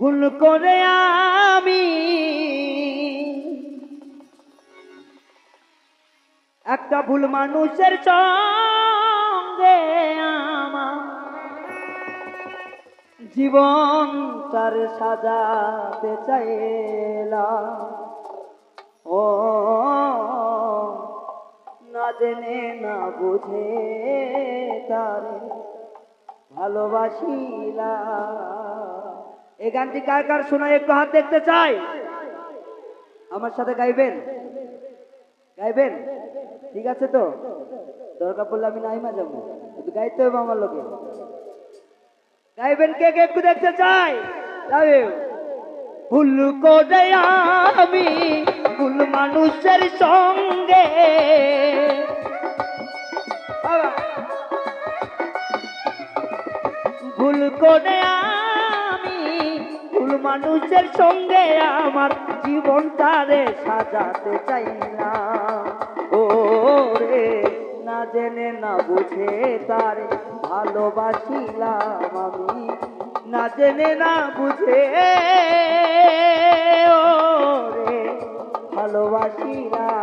ভুল করে আমি একটা ভুল মানুষের সঙ্গে আমার জীবন তার সাজাতে চাইলাম। ও না জেনে না বুঝে তারে ভালোবাসিলাম। এই গানটি কার কার শোনায় একটু হাত দেখতে চাই। আমার সাথে গাইবেন? গাইবেন? ঠিক আছে তো, দরকার পড়লে আমি নাইমা যাবো, কিন্তু গাইতে হবে আমার লোকে। গাইবেন কে কে একটু দেখতে চাই। ভুল করে আমি ভুল মানুষের সঙ্গে ভুল করে আমি ভুল মানুষের সঙ্গে আমার জীবনটারে সাজাতে চাইলাম। ও রে না জেনে না বুঝে তারে ভালোবাসিলাম আমি, না জেনে না বুঝে ও রে ভালোবাসিলাম।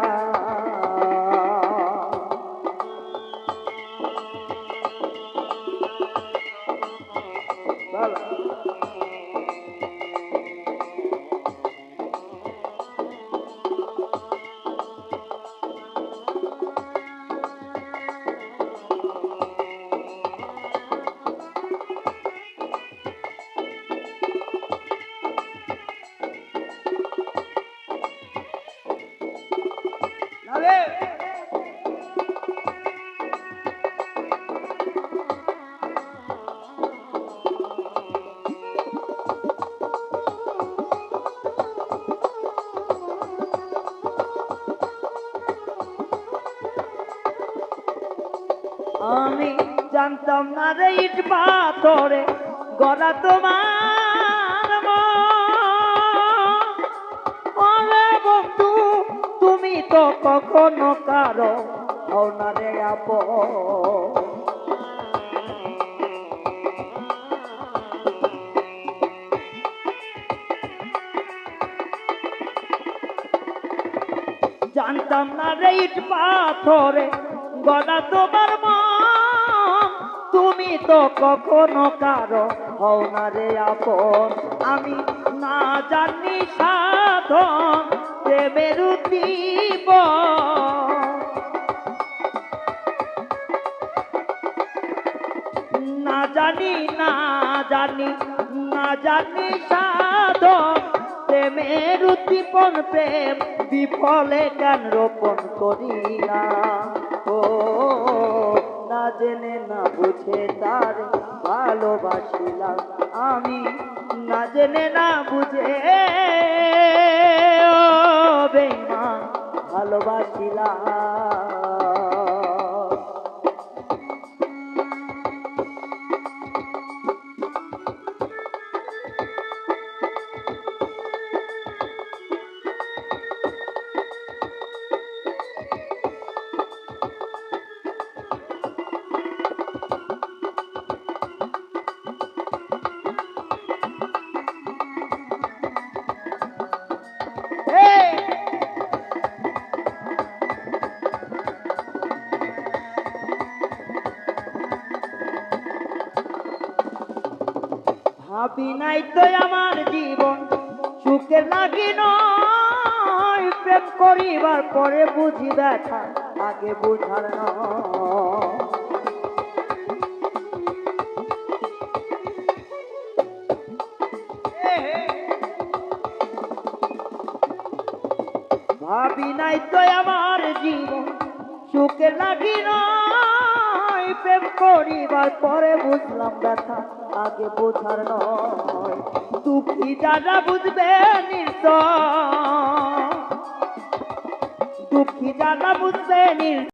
আমি জানতাম না রে ইট পাথরে গড়া তোমার মনে বন্ধু, তুমি তো কখনো কারো হও না রে আপন। জানতাম না রে ইট পাথরে গড়া তোমার মন, তুমি তো কখনো কারো হও না রে আপন। আমি না জানি সাধন প্রেমের দিব, না জানি না জানি না জানি সাধন প্রেমের উদ্দীপন, প্রেম বিফলে কেন রোপণ করিলাম। ও না জেনে না বুঝে তার ভালোবাসিলাম আমি, না জেনে না বুঝে ও বেঈমান ভালোবাসিলাম। ভাবি নাই তো আমার জীবন সুখে লাগি নয়, প্রেম করিবার পরে বুঝি ব্যথা আগে বুঝার নয়। ভাবি নাই তো আমার জীবন সুখে লাগি নয়, প্রেম করিবার পরে বুঝলাম ব্যথা আগে বোঝার নয়। দুঃখী যারা বুঝবে নির্দয়, দুঃখী যারা বুঝবে নির্দয়।